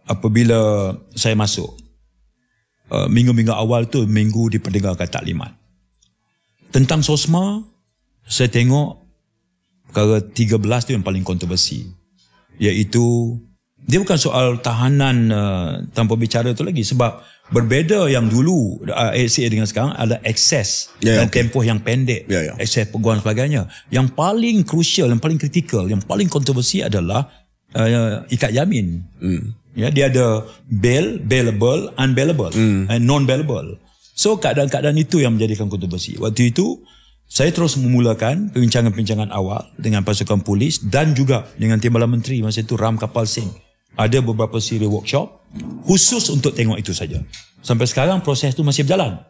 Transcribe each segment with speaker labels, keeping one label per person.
Speaker 1: apabila saya masuk, minggu-minggu awal tu minggu diperdengarkan taklimat. Tentang SOSMA, saya tengok perkara 13 tu yang paling kontroversi. Iaitu, dia bukan soal tahanan tanpa bicara tu lagi. Sebab berbeza yang dulu ASA dengan sekarang ada akses dan tempoh yang pendek. Akses peguam sebagainya. Yang paling crucial, yang paling kritikal, yang paling kontroversi adalah ikat jamin. Dia ada bail, bailable, unbailable, and non-bailable. So keadaan-keadaan itu yang menjadikan kontroversi. Waktu itu saya terus memulakan perbincangan-perbincangan awal dengan pasukan polis dan juga dengan Timbalan Menteri masa itu, Ram Kapal Singh. Ada beberapa siri workshop khusus untuk tengok itu saja. Sampai sekarang proses itu masih berjalan.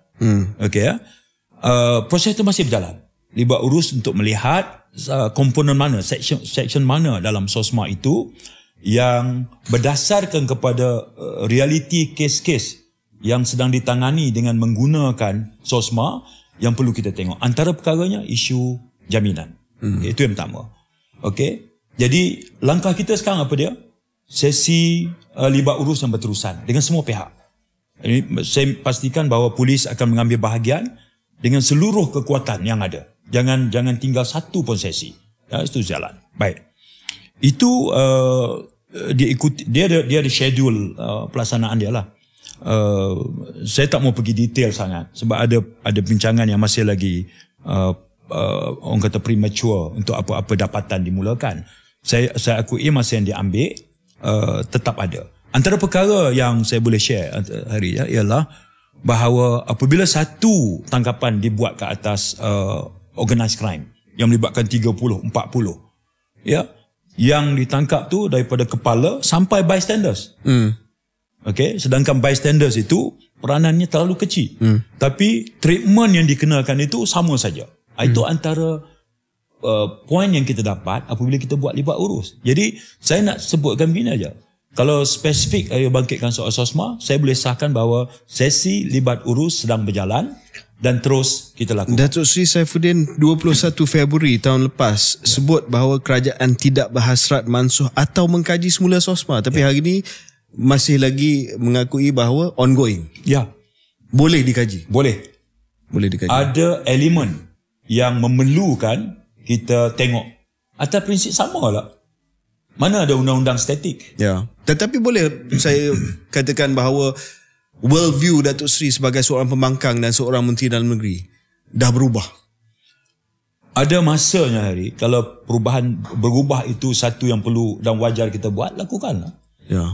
Speaker 1: Proses itu masih berjalan. Libat urus untuk melihat komponen mana, section mana dalam SOSMA itu yang berdasarkan kepada realiti kes-kes yang sedang ditangani dengan menggunakan SOSMA yang perlu kita tengok. Antara perkaranya isu jaminan. Itu yang pertama. Jadi langkah kita sekarang apa dia? Sesi libat urus yang berterusan dengan semua pihak. Saya pastikan bahawa polis akan mengambil bahagian dengan seluruh kekuatan yang ada. Jangan tinggal satu pun sesi. Itu jalan. Baik. Itu dia ada schedule pelaksanaan dia lah. Saya tak mau pergi detail sangat sebab ada bincangan yang masih lagi orang kata premature untuk apa-apa dapatan dimulakan. Saya akui masa yang diambil tetap ada. Antara perkara yang saya boleh share hari ialah bahawa apabila satu tangkapan dibuat ke atas organised crime yang melibatkan 30, 40, yang ditangkap tu daripada kepala sampai bystanders. Sedangkan bystanders itu peranannya terlalu kecil. Tapi treatment yang dikenakan itu sama saja. Itu antara poin yang kita dapat apabila kita buat libat urus. Jadi saya nak sebutkan begini aja. Kalau spesifik bangkitkan soal SOSMA, saya boleh sahkan bahawa sesi libat urus sedang berjalan dan terus kita lakukan.
Speaker 2: Datuk Seri Saifuddin 21 Februari tahun lepas sebut bahawa kerajaan tidak berhasrat mansuh atau mengkaji semula SOSMA, tapi hari ini masih lagi mengakui bahawa ongoing. Boleh dikaji. Boleh dikaji.
Speaker 1: Ada elemen yang memerlukan kita tengok. Atas prinsip sama lah. Mana ada undang-undang statik.
Speaker 2: Tetapi boleh saya katakan bahawa world view Datuk Seri sebagai seorang pembangkang dan seorang Menteri Dalam Negeri dah berubah.
Speaker 1: Ada masanya hari. Kalau perubahan berubah itu satu yang perlu dan wajar kita buat, lakukanlah.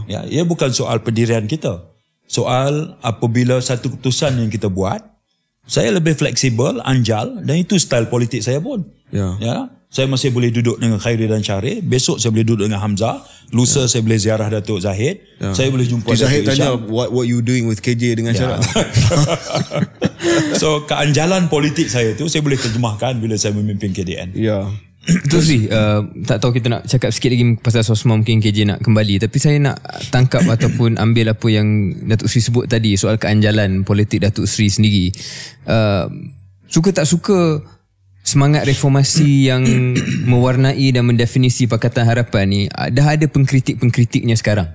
Speaker 1: Ia bukan soal pendirian kita. Soal apabila satu keputusan yang kita buat, saya lebih fleksibel, anjal, dan itu style politik saya pun. Saya masih boleh duduk dengan Khairi dan Syarif. Besok saya boleh duduk dengan Hamzah. Lusa saya boleh ziarah Datuk Zahid. Saya boleh jumpa Datuk
Speaker 2: Zahid tanya what you doing with KJ dengan Syarif.
Speaker 1: So keanjalan politik saya tu saya boleh terjemahkan bila saya memimpin KDN.
Speaker 3: Datuk Seri, tak tahu kita nak cakap sikit lagi pasal SOSMA, mungkin KJ nak kembali, tapi saya nak tangkap ataupun ambil apa yang Datuk Seri sebut tadi soal keanjalan politik Datuk Seri sendiri. Suka tak suka semangat reformasi yang mewarnai dan mendefinisi Pakatan Harapan ni dah ada pengkritik-pengkritiknya sekarang.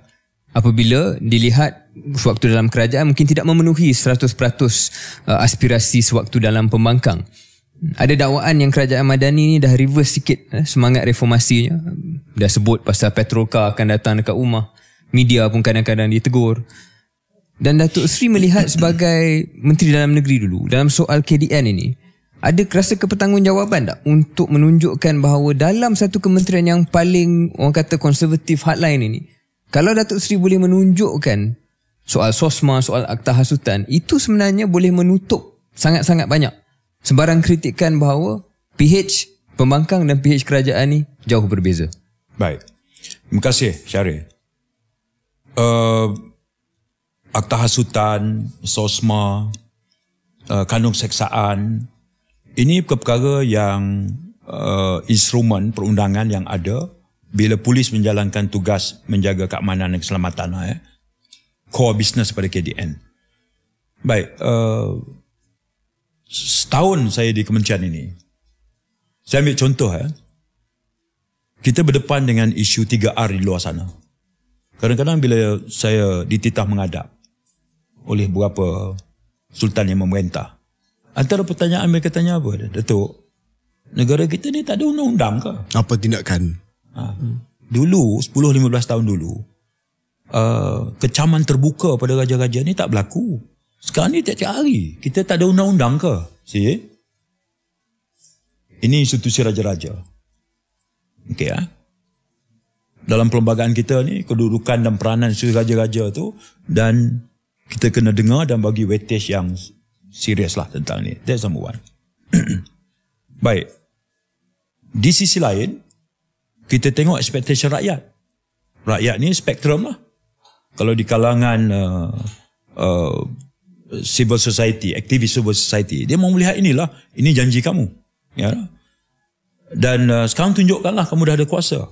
Speaker 3: Apabila dilihat sewaktu dalam kerajaan mungkin tidak memenuhi 100% aspirasi sewaktu dalam pembangkang. Ada dakwaan yang kerajaan Madani ni dah reverse sikit semangat reformasinya. Dah sebut pasal petrolkar akan datang dekat rumah. Media pun kadang-kadang ditegur. Dan Datuk Seri melihat sebagai Menteri Dalam Negeri dulu, dalam soal KDN ini, ada rasa kebertanggungjawaban tak untuk menunjukkan bahawa dalam satu kementerian yang paling orang kata konservatif hardline ini, kalau Datuk Seri boleh menunjukkan soal SOSMA, soal akta hasutan, itu sebenarnya boleh menutup sangat-sangat banyak sebarang kritikan bahawa PH pembangkang dan PH kerajaan ni jauh berbeza.
Speaker 1: Baik. Terima kasih Syarif. Akta hasutan, SOSMA, kandung seksaan, ini perkara yang instrumen perundangan yang ada bila polis menjalankan tugas menjaga keamanan dan keselamatan, core business pada KDN. Baik, setahun saya di kementerian ini, saya ambil contoh, kita berdepan dengan isu 3R di luar sana. Kadang-kadang bila saya dititah menghadap oleh beberapa sultan yang memerintah, antara pertanyaan mereka tanya apa? Datuk, negara kita ni tak ada undang-undang ke?
Speaker 2: Apa tindakan?
Speaker 1: Dulu, 10-15 tahun dulu, kecaman terbuka pada raja-raja ni tak berlaku. Sekarang ni tiap-tiap hari, kita tak ada undang-undang ke? See? Ini institusi raja-raja. Okey, dalam perlembagaan kita ni, kedudukan dan peranan institusi raja-raja tu, dan kita kena dengar dan bagi weightage yang serius lah tentang ni. That's number one. Baik. Di sisi lain, kita tengok expectation rakyat. Rakyat ni spektrum lah. Kalau di kalangan civil society, aktivis civil society, dia mau melihat inilah, ini janji kamu. Ya. Dan sekarang tunjukkanlah kamu dah ada kuasa.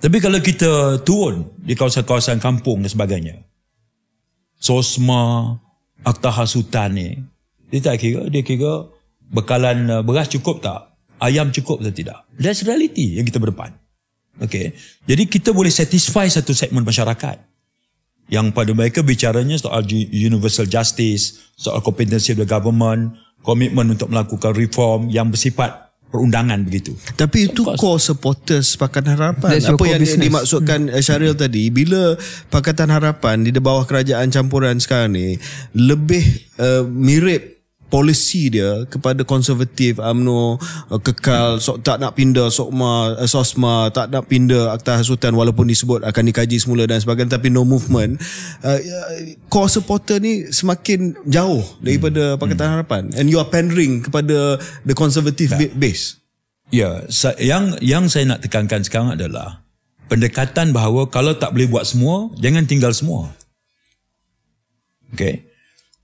Speaker 1: Tapi kalau kita turun di kawasan-kawasan kampung dan sebagainya, SOSMA, akta hasutan ni, dia kira bekalan beras cukup tak? Ayam cukup atau tidak? That's reality yang kita berdepan. Okay. Jadi kita boleh satisfy satu segmen masyarakat yang pada mereka bicaranya soal universal justice, soal competency of the government, komitmen untuk melakukan reform yang bersifat perundangan begitu.
Speaker 2: Tapi itu core supporters Pakatan Harapan. Apa yang dimaksudkan Syaril tadi, bila Pakatan Harapan di bawah kerajaan campuran sekarang ni lebih mirip polisi dia kepada konservatif, UMNO, kekal, tak nak pindah SOSMA, tak nak pindah akta hasutan walaupun disebut akan dikaji semula dan sebagainya, tapi no movement. Core supporter ni semakin jauh daripada Pakatan Harapan, and you are pandering kepada the conservative base.
Speaker 1: Ya, yang saya nak tekankan sekarang adalah pendekatan bahawa kalau tak boleh buat semua, jangan tinggal semua. Okay.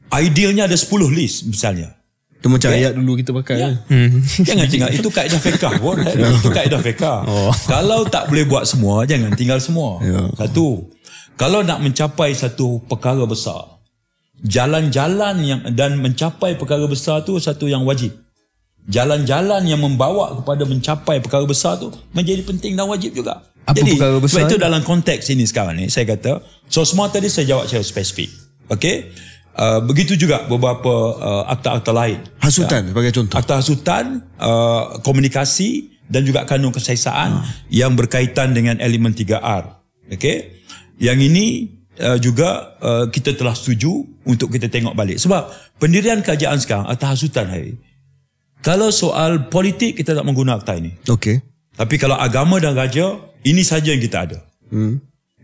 Speaker 1: Idealnya ada 10 list misalnya.
Speaker 2: Itu macam ayat dulu kita pakai.
Speaker 1: Ya. Jangan tinggal. Itu kaedah fiqah pun. Itu kaedah fiqah. Kalau tak boleh buat semua, jangan tinggal semua. Satu. Kalau nak mencapai satu perkara besar, jalan-jalan yang dan mencapai perkara besar tu satu yang wajib. Jalan-jalan yang membawa kepada mencapai perkara besar tu menjadi penting dan wajib juga.
Speaker 3: Apa
Speaker 1: jadi,
Speaker 3: perkara besar?
Speaker 1: Sebab itu dalam konteks ini sekarang ni, saya kata, SOSMA tadi saya jawab secara spesifik. Okey? Begitu juga beberapa akta-akta lain.
Speaker 2: Hasutan sebagai contoh.
Speaker 1: Akta hasutan, komunikasi dan juga kanun kesaksaan yang berkaitan dengan elemen 3R. Okey? Yang ini juga kita telah setuju untuk kita tengok balik. Sebab pendirian kerajaan sekarang, akta hasutan hari, kalau soal politik kita tak menggunakan akta ini.
Speaker 2: Okey.
Speaker 1: Tapi kalau agama dan raja, ini saja yang kita ada.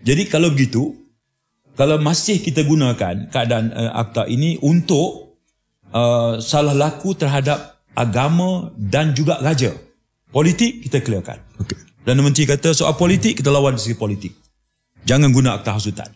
Speaker 1: Jadi kalau begitu, kalau masih kita gunakan keadaan akta ini untuk salah laku terhadap agama dan juga raja, politik kita clearkan. Dan Menteri kata soal politik kita lawan dari segi politik. Jangan guna akta hasutan.